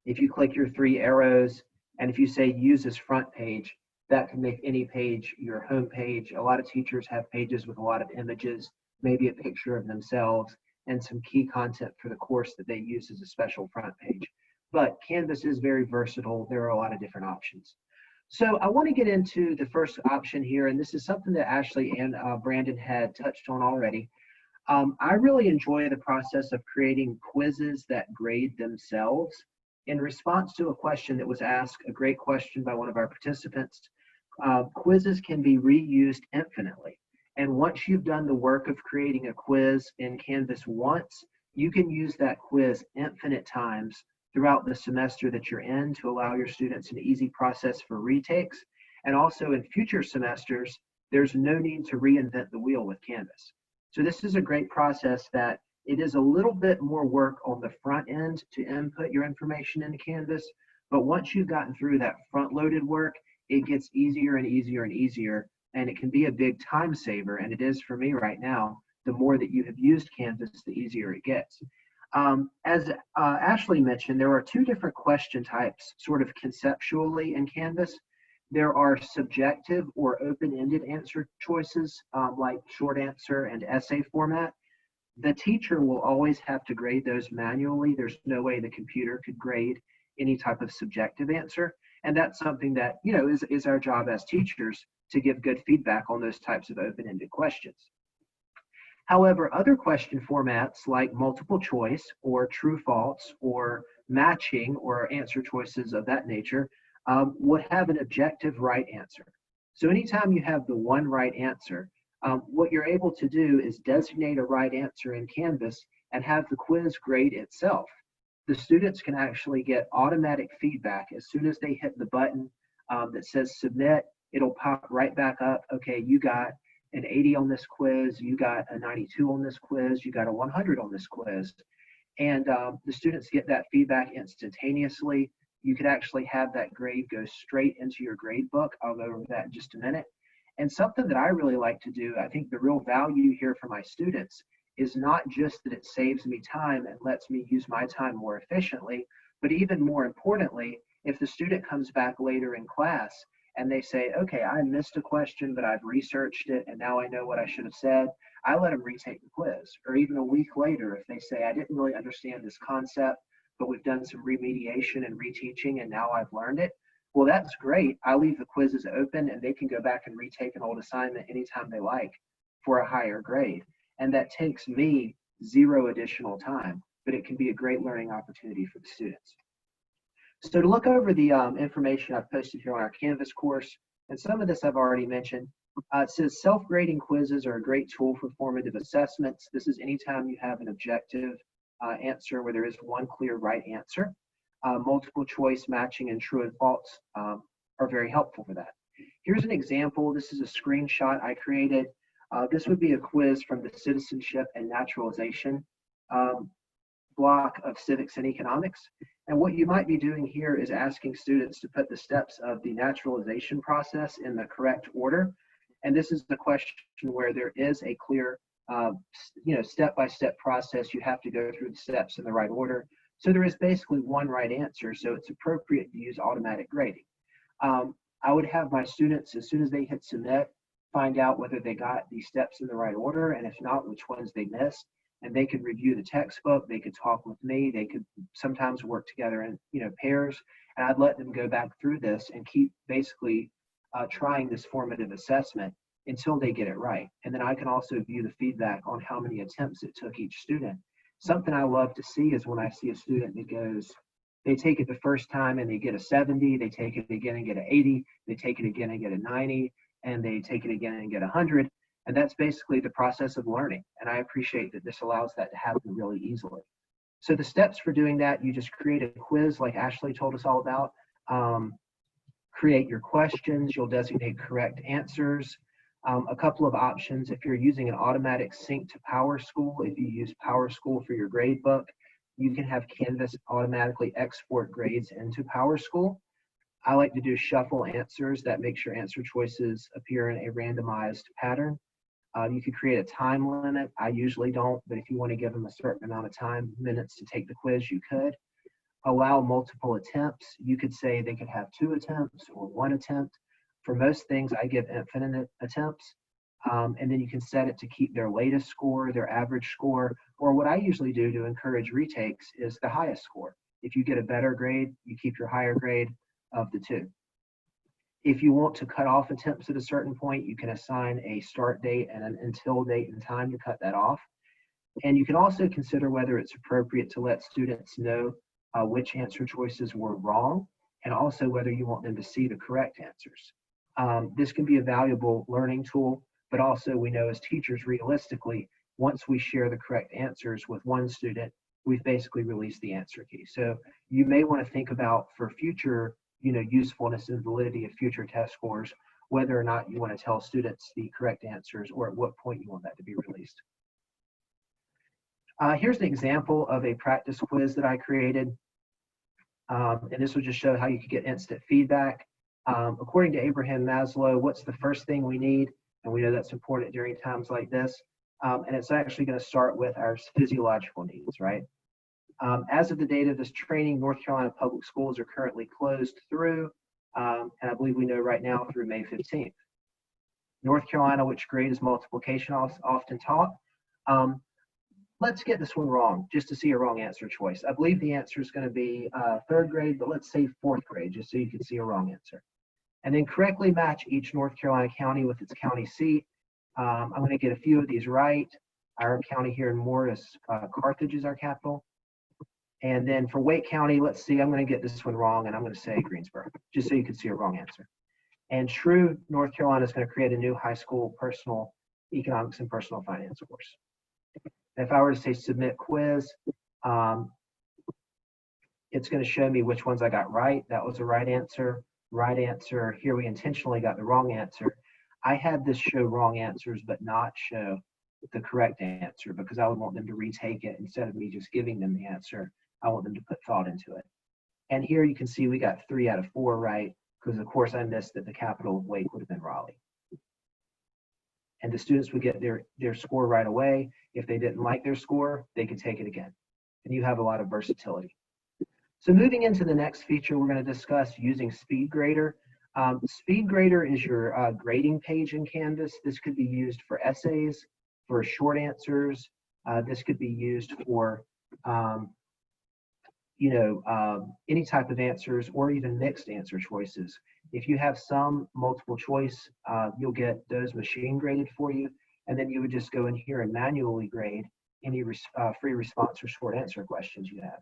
If you click your three arrows, and if you say use as front page, that can make any page your home page. A lot of teachers have pages with a lot of images, maybe a picture of themselves, and some key content for the course that they use as a special front page. But Canvas is very versatile. There are a lot of different options. So I want to get into the first option here, and this is something that Ashley and Brandon had touched on already. I really enjoy the process of creating quizzes that grade themselves. In response to a question that was asked, a great question by one of our participants, quizzes can be reused infinitely. And once you've done the work of creating a quiz in Canvas once, you can use that quiz infinite times throughout the semester that you're in to allow your students an easy process for retakes. And also in future semesters, there's no need to reinvent the wheel with Canvas. So this is a great process that it is a little bit more work on the front end to input your information into Canvas, but once you've gotten through that front-loaded work, it gets easier and easier and easier, and it can be a big time saver, and it is for me right now. The more that you have used Canvas, the easier it gets. As Ashley mentioned, there are two different question types sort of conceptually in Canvas. There are subjective or open-ended answer choices like short answer and essay format. The teacher will always have to grade those manually. There's no way the computer could grade any type of subjective answer. And that's something that, is our job as teachers to give good feedback on those types of open-ended questions. However, other question formats like multiple choice or true false or matching or answer choices of that nature would have an objective right answer. So anytime you have the one right answer, what you're able to do is designate a right answer in Canvas and have the quiz grade itself. The students can actually get automatic feedback as soon as they hit the button that says submit. It'll pop right back up. Okay, you got an 80 on this quiz, you got a 92 on this quiz, you got a 100 on this quiz. And the students get that feedback instantaneously. You could actually have that grade go straight into your grade book. I'll go over that in just a minute. And something that I really like to do, I think the real value here for my students is not just that it saves me time and lets me use my time more efficiently, but even more importantly, if the student comes back later in class and they say, okay, I missed a question, but I've researched it and now I know what I should have said, I let them retake the quiz. Or even a week later, if they say, I didn't really understand this concept, but we've done some remediation and reteaching and now I've learned it, well, that's great. I leave the quizzes open and they can go back and retake an old assignment anytime they like for a higher grade. And that takes me 0 additional time, but it can be a great learning opportunity for the students. So to look over the information I've posted here on our Canvas course, and some of this I've already mentioned, it says self-grading quizzes are a great tool for formative assessments. This is anytime you have an objective answer where there is one clear right answer. Multiple choice matching and true and false are very helpful for that. Here's an example. This is a screenshot I created. This would be a quiz from the Citizenship and Naturalization block of Civics and Economics. And what you might be doing here is asking students to put the steps of the naturalization process in the correct order. And this is the question where there is a clear, step-by-step process. You have to go through the steps in the right order. So there is basically one right answer, so it's appropriate to use automatic grading. I would have my students, as soon as they hit submit, find out whether they got these steps in the right order, and if not, which ones they missed. And they could review the textbook, they could talk with me, they could sometimes work together in pairs, and I'd let them go back through this and keep basically trying this formative assessment until they get it right. And then I can also view the feedback on how many attempts it took each student. Something I love to see is when I see a student that goes, they take it the first time and they get a 70, they take it again and get an 80, they take it again and get a 90, and they take it again and get 100. And that's basically the process of learning. And I appreciate that this allows that to happen really easily. So the steps for doing that, you just create a quiz like Ashley told us all about. Create your questions, you'll designate correct answers. A couple of options, if you're using an automatic sync to PowerSchool, if you use PowerSchool for your grade book, you can have Canvas automatically export grades into PowerSchool. I like to do shuffle answers. That makes your answer choices appear in a randomized pattern. You could create a time limit. I usually don't, but if you want to give them a certain amount of time, minutes to take the quiz, you could. Allow multiple attempts. You could say they could have 2 attempts or 1 attempt. For most things, I give infinite attempts. And then you can set it to keep their latest score, their average score, or what I usually do to encourage retakes is the highest score. If you get a better grade, you keep your higher grade of the 2. If you want to cut off attempts at a certain point, you can assign a start date and an until date and time to cut that off. And you can also consider whether it's appropriate to let students know which answer choices were wrong, and also whether you want them to see the correct answers. This can be a valuable learning tool, but also we know as teachers, realistically, once we share the correct answers with one student, we've basically released the answer key. So you may want to think about for future usefulness and validity of future test scores, whether or not you want to tell students the correct answers or at what point you want that to be released. Here's an example of a practice quiz that I created. And this will just show how you could get instant feedback. According to Abraham Maslow, what's the first thing we need? And we know that's important during times like this. And it's actually going to start with our physiological needs, right? As of the date of this training, North Carolina public schools are currently closed through, and I believe we know right now through May 15th. North Carolina, which grade is multiplication often taught? Let's get this one wrong, just to see a wrong answer choice. I believe the answer is going to be 3rd grade, but let's say 4th grade, just so you can see a wrong answer. And then correctly match each North Carolina county with its county seat. I'm going to get a few of these right. Our county here in Morris, Carthage is our capital. And then for Wake County, let's see, I'm going to get this one wrong, and I'm going to say Greensboro, just so you can see a wrong answer. And true, North Carolina is going to create a new high school personal economics and personal finance course. If I were to say submit quiz, it's going to show me which ones I got right. That was the right answer. Right answer. Here we intentionally got the wrong answer. I had this show wrong answers, but not show the correct answer because I would want them to retake it instead of me just giving them the answer. I want them to put thought into it. And here you can see we got 3 out of 4 right because of course I missed that the capital of Wake would have been Raleigh. And the students would get their score right away. If they didn't like their score, they could take it again. And you have a lot of versatility. So moving into the next feature, we're going to discuss using SpeedGrader. SpeedGrader is your grading page in Canvas. This could be used for essays, for short answers. This could be used for any type of answers or even mixed answer choices. If you have some multiple choice, you'll get those machine graded for you. And then you would just go in here and manually grade any free response or short answer questions you have.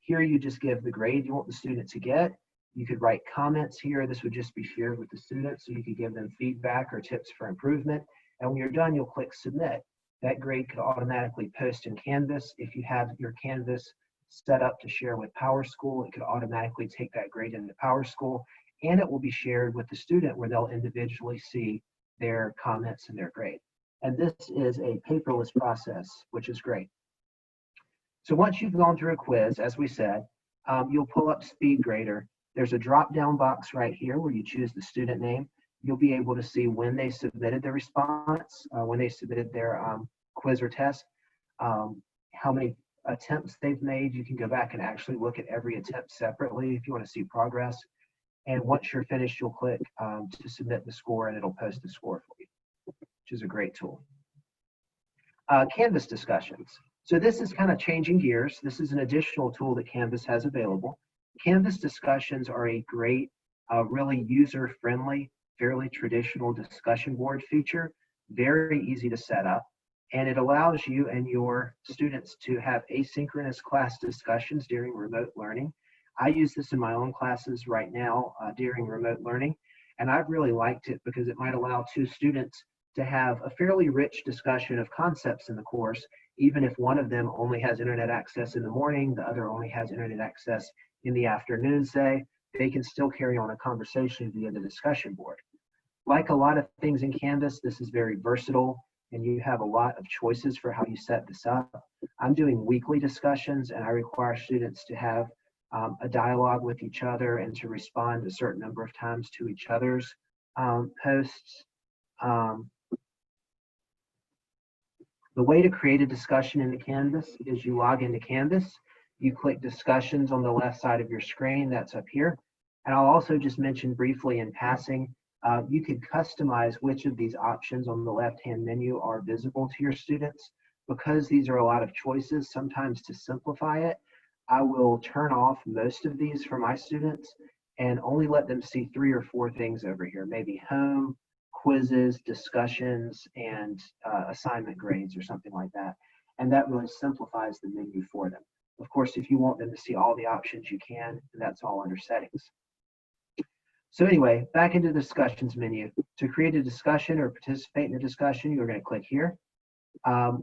Here you just give the grade you want the student to get. You could write comments here. This would just be shared with the students, so you could give them feedback or tips for improvement. And when you're done, you'll click submit. That grade could automatically post in Canvas. If you have your Canvas set up to share with PowerSchool, it could automatically take that grade into PowerSchool, and it will be shared with the student where they'll individually see their comments and their grade. And this is a paperless process, which is great. So once you've gone through a quiz, as we said, you'll pull up SpeedGrader. There's a drop-down box right here where you choose the student name. You'll be able to see when they submitted their response, when they submitted their quiz or test, how many attempts they've made. You can go back and actually look at every attempt separately if you want to see progress. And once you're finished, you'll click to submit the score, and it'll post the score for you, which is a great tool. Canvas discussions. So this is kind of changing gears. This is an additional tool that Canvas has available. Canvas discussions are a great, really user-friendly, fairly traditional discussion board feature, very easy to set up, and it allows you and your students to have asynchronous class discussions during remote learning. I use this in my own classes right now during remote learning, and I've really liked it because it might allow two students to have a fairly rich discussion of concepts in the course, even if one of them only has internet access in the morning, the other only has internet access in the afternoon, say, they can still carry on a conversation via the discussion board. Like a lot of things in Canvas, this is very versatile, and you have a lot of choices for how you set this up. I'm doing weekly discussions, and I require students to have a dialogue with each other and to respond a certain number of times to each other's posts. The way to create a discussion in the Canvas is you log into Canvas, you click discussions on the left side of your screen, that's up here. And I'll also just mention briefly in passing, you could customize which of these options on the left-hand menu are visible to your students. Because these are a lot of choices, sometimes to simplify it, I will turn off most of these for my students and only let them see 3 or 4 things over here, maybe home, quizzes, discussions, and assignment grades or something like that. And that really simplifies the menu for them. Of course, if you want them to see all the options, you can, and that's all under settings. So anyway, back into the discussions menu. To create a discussion or participate in a discussion, you're going to click here.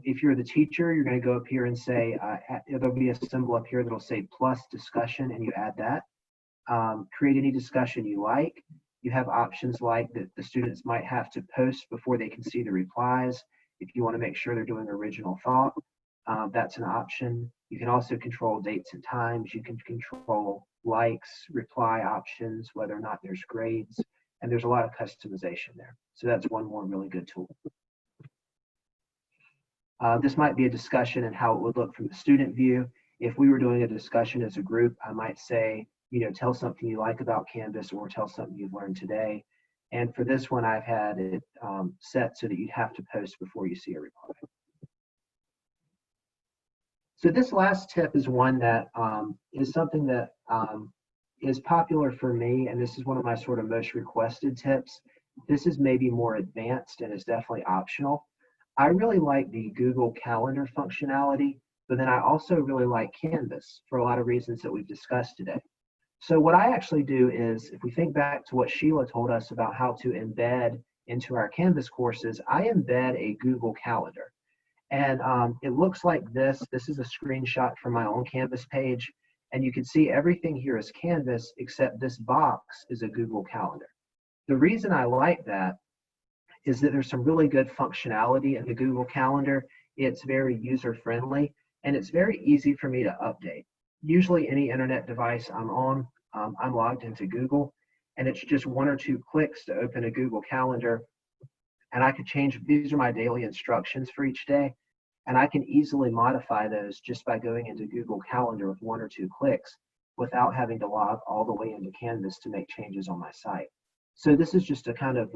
If you're the teacher, you're going to go up here and say, there'll be a symbol up here that'll say plus discussion, and you add that. Create any discussion you like. You have options like that the students might have to post before they can see the replies. If you want to make sure they're doing original thought, that's an option. You can also control dates and times. You can control likes, reply options, whether or not there's grades, and there's a lot of customization there. So that's one more really good tool. This might be a discussion and how it would look from the student view. If we were doing a discussion as a group, I might say, tell something you like about Canvas or tell something you've learned today. And for this one, I've had it set so that you have to post before you see a reply. So this last tip is one that is something that is popular for me, and this is one of my sort of most requested tips. This is maybe more advanced and is definitely optional. I really like the Google Calendar functionality, but then I also really like Canvas for a lot of reasons that we've discussed today. So what I actually do is, if we think back to what Sheila told us about how to embed into our Canvas courses, I embed a Google Calendar. And it looks like this. This is a screenshot from my own Canvas page. And you can see everything here is Canvas, except this box is a Google Calendar. The reason I like that is that there's some really good functionality in the Google Calendar. It's very user-friendly, and it's very easy for me to update. Usually any internet device I'm on, I'm logged into Google, and it's just 1 or 2 clicks to open a Google Calendar, and I could change, these are my daily instructions for each day, and I can easily modify those just by going into Google Calendar with 1 or 2 clicks without having to log all the way into Canvas to make changes on my site. So this is just a kind of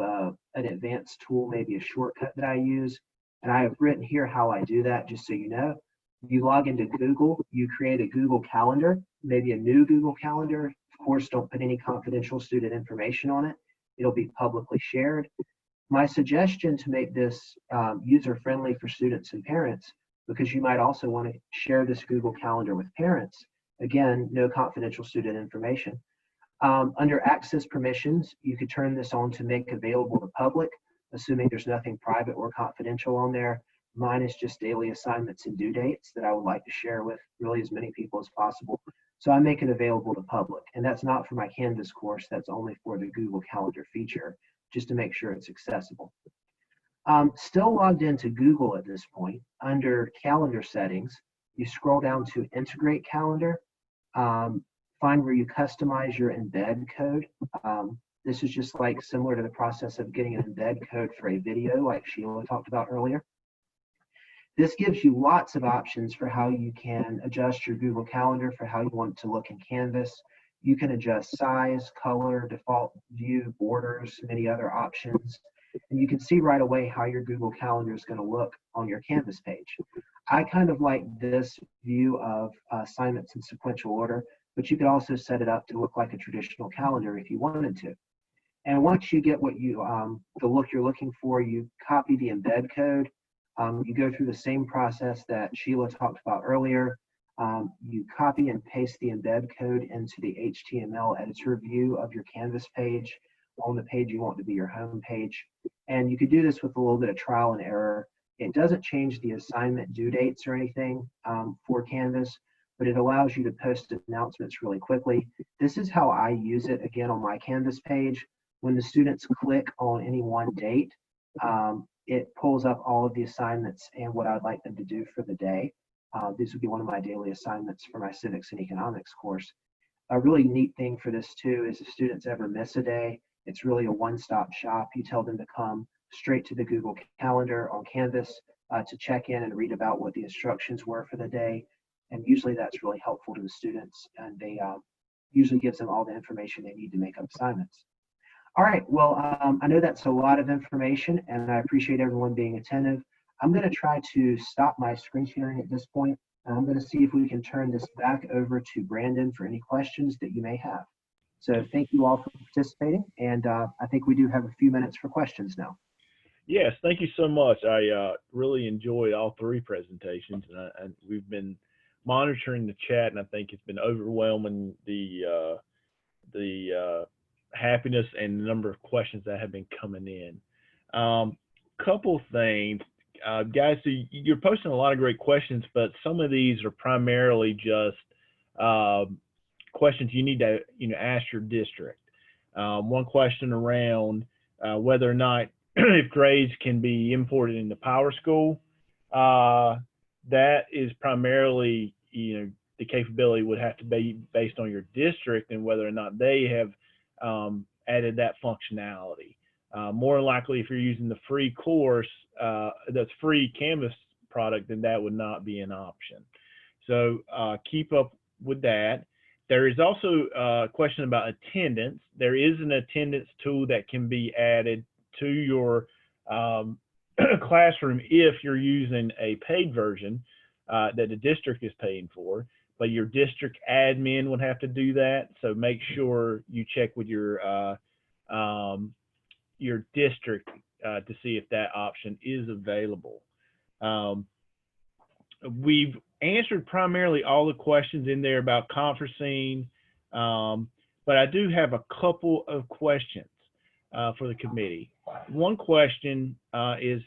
an advanced tool, maybe a shortcut that I use. And I have written here how I do that, just so you know. You log into Google, you create a Google Calendar, maybe a new Google Calendar. Of course, don't put any confidential student information on it. It'll be publicly shared. My suggestion to make this user-friendly for students and parents, because you might also want to share this Google Calendar with parents. Again, no confidential student information. Under access permissions, you could turn this on to make available to public, assuming there's nothing private or confidential on there. Mine is just daily assignments and due dates that I would like to share with really as many people as possible. So I make it available to public, and that's not for my Canvas course, that's only for the Google Calendar feature, just to make sure it's accessible. Still logged into Google at this point. Under calendar settings, you scroll down to integrate calendar, find where you customize your embed code. This is just like similar to the process of getting an embed code for a video like Sheila talked about earlier. This gives you lots of options for how you can adjust your Google Calendar for how you want it to look in Canvas. You can adjust size, color, default view, borders, many other options. And you can see right away how your Google Calendar is going to look on your Canvas page. I kind of like this view of assignments in sequential order, but you could also set it up to look like a traditional calendar if you wanted to. And once you get what you the look you're looking for, you copy the embed code. You go through the same process that Sheila talked about earlier. You copy and paste the embed code into the HTML editor view of your Canvas page on the page you want to be your home page. And you could do this with a little bit of trial and error. It doesn't change the assignment due dates or anything for Canvas, but it allows you to post announcements really quickly. This is how I use it again on my Canvas page. When the students click on any one date, it pulls up all of the assignments and what I'd like them to do for the day. These would be one of my daily assignments for my civics and economics course. A really neat thing for this too is if students ever miss a day, it's really a one-stop shop. You tell them to come straight to the Google Calendar on Canvas to check in and read about what the instructions were for the day. And usually that's really helpful to the students, and they usually gives them all the information they need to make up assignments. All right, well, I know that's a lot of information, and I appreciate everyone being attentive. I'm going to try to stop my screen sharing at this point, and I'm going to see if we can turn this back over to Brandon for any questions that you may have. So thank you all for participating, and I think we do have a few minutes for questions now. Yes, thank you so much. I really enjoyed all three presentations, and we've been monitoring the chat, and I think it's been overwhelming the happiness and the number of questions that have been coming in. Couple things, guys. So you're posting a lot of great questions, but some of these are primarily just questions you need to ask your district. One question around whether or not if grades can be imported into PowerSchool. That is primarily, the capability would have to be based on your district and whether or not they have added that functionality. More likely, if you're using the free course, that's free Canvas product, then that would not be an option. So keep up with that. There is also a question about attendance. There is an attendance tool that can be added to your classroom if you're using a paid version that the district is paying for, but your district admin would have to do that. So make sure you check with your district to see if that option is available. We've answered primarily all the questions in there about conferencing, but I do have a couple of questions for the committee. One question is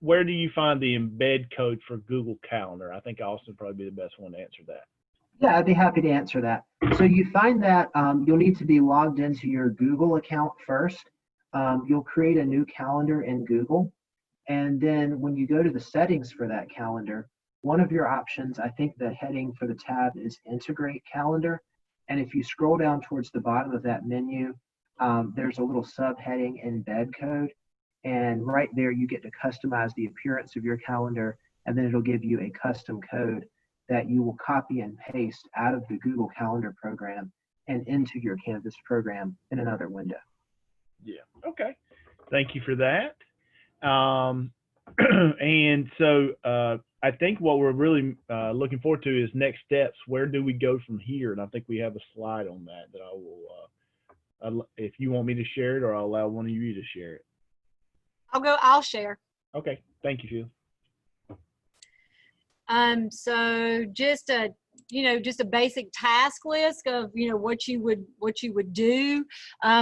where do you find the embed code for Google Calendar? I think Austin would probably be the best one to answer that. Yeah, I'd be happy to answer that. So you find that you'll need to be logged into your Google account first. You'll create a new calendar in Google. And then when you go to the settings for that calendar, one of your options, I think the heading for the tab is Integrate Calendar. And if you scroll down towards the bottom of that menu, there's a little subheading Embed Code. And right there, you get to customize the appearance of your calendar, and then it'll give you a custom code that you will copy and paste out of the Google Calendar program and into your Canvas program in another window. Yeah. Okay. Thank you for that. And so I think what we're really looking forward to is next steps. Where do we go from here? And I think we have a slide on that that I will, if you want me to share it, or I'll allow one of you to share it. I'll share. Okay. Thank you, Phil. So just a basic task list of, what you would do,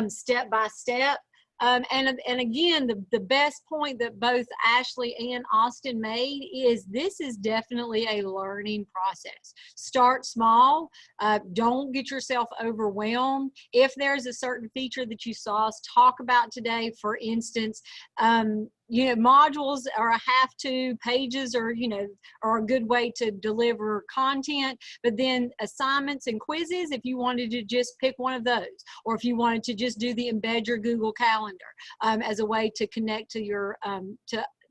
step by step. And again, the best point that both Ashley and Austin made is this is definitely a learning process. Start small. Don't get yourself overwhelmed. If there's a certain feature that you saw us talk about today, for instance, modules are a have-to, pages are a good way to deliver content, but then assignments and quizzes, if you wanted to just pick one of those, or if you wanted to just do the embed your Google Calendar as a way to connect to your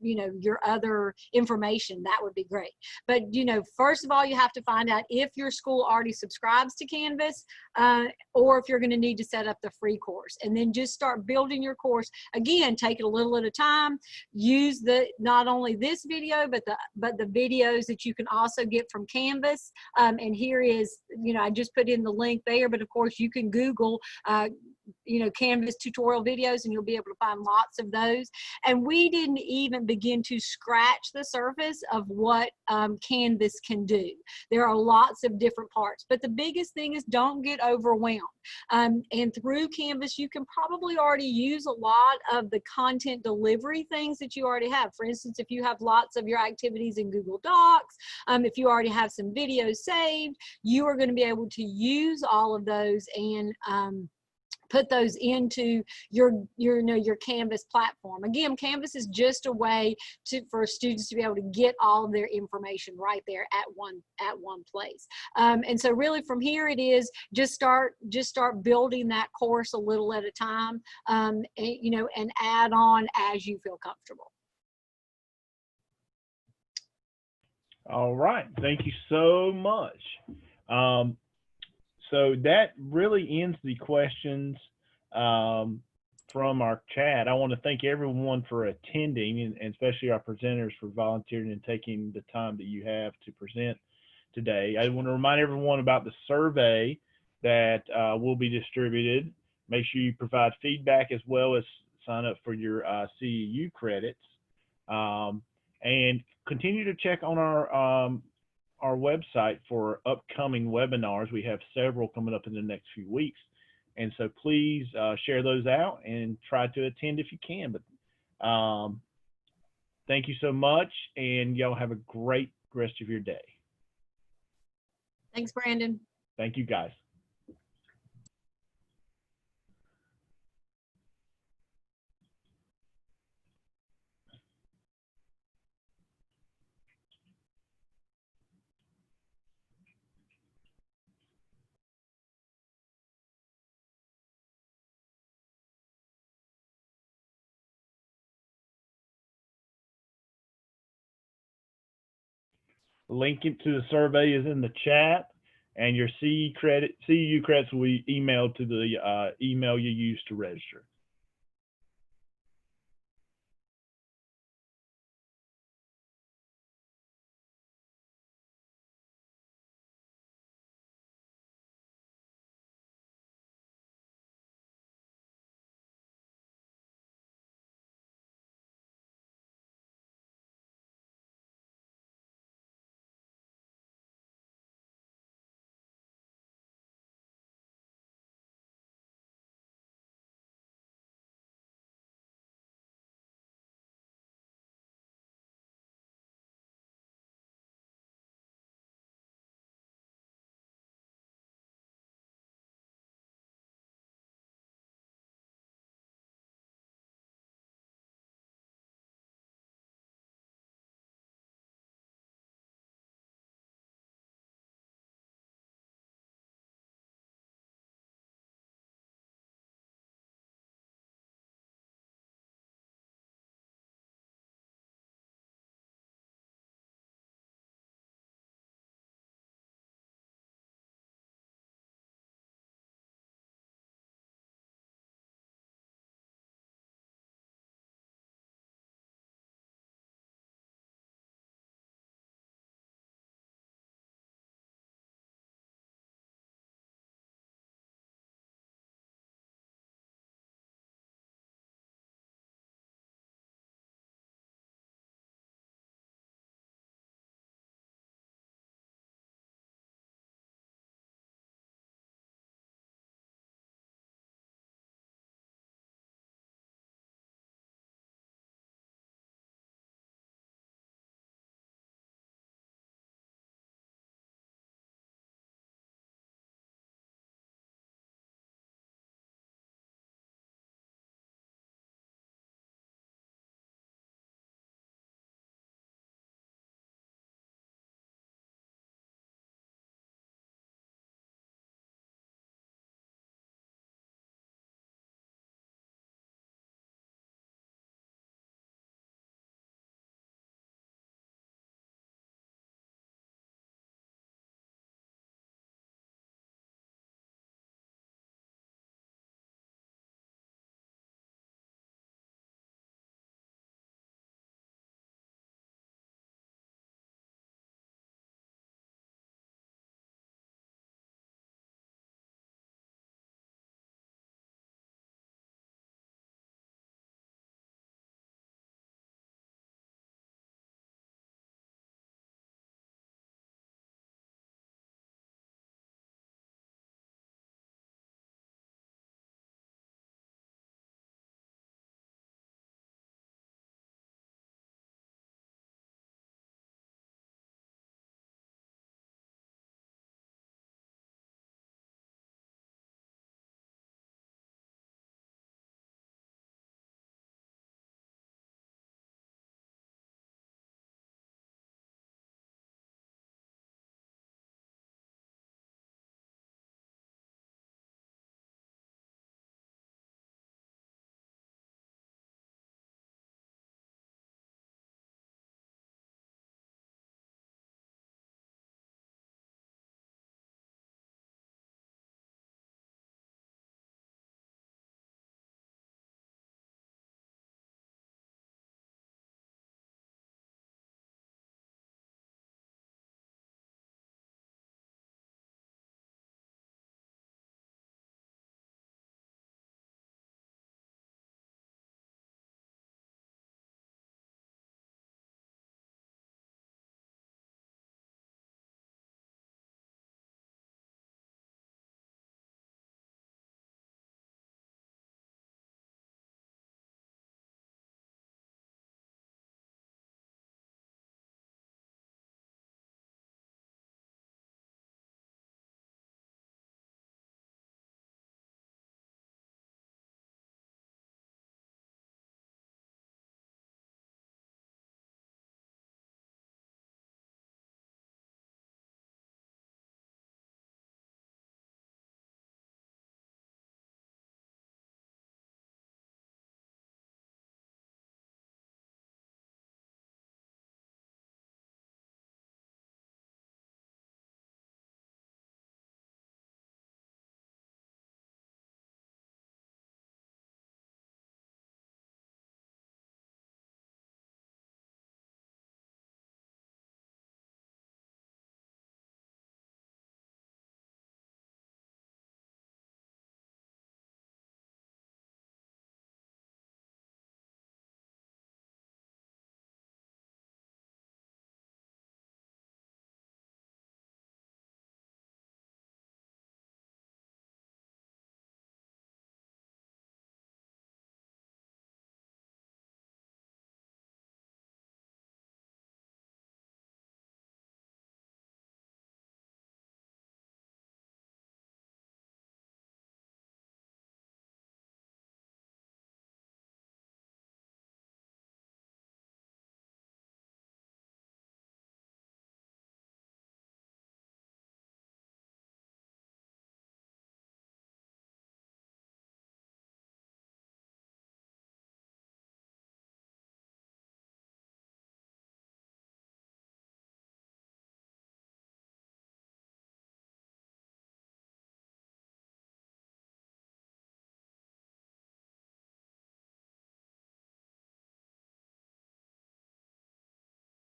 your other information, that would be great. But first of all, you have to find out if your school already subscribes to Canvas, or if you're going to need to set up the free course, and then just start building your course. Again, take it a little at a time. Use not only this video, but the videos that you can also get from Canvas. And here is, I just put in the link there, but of course you can Google Canvas tutorial videos, and you'll be able to find lots of those. And we didn't even begin to scratch the surface of what Canvas can do. There are lots of different parts, but the biggest thing is don't get overwhelmed. And through Canvas, you can probably already use a lot of the content delivery things that you already have. For instance, if you have lots of your activities in Google Docs, if you already have some videos saved, you are going to be able to use all of those and put those into your Canvas platform. Again, Canvas is just a way for students to be able to get all of their information right there at one place. And so really from here it is just start building that course a little at a time, and add on as you feel comfortable. All right. Thank you so much. So that really ends the questions from our chat. I want to thank everyone for attending, and especially our presenters for volunteering and taking the time that you have to present today. I want to remind everyone about the survey that will be distributed. Make sure you provide feedback as well as sign up for your CEU credits. And continue to check on our website for upcoming webinars. We have several coming up in the next few weeks. And so please share those out and try to attend if you can. But thank you so much, and y'all have a great rest of your day. Thanks, Brandon. Thank you, guys. Link to the survey is in the chat, and your CEU credits will be emailed to the email you used to register.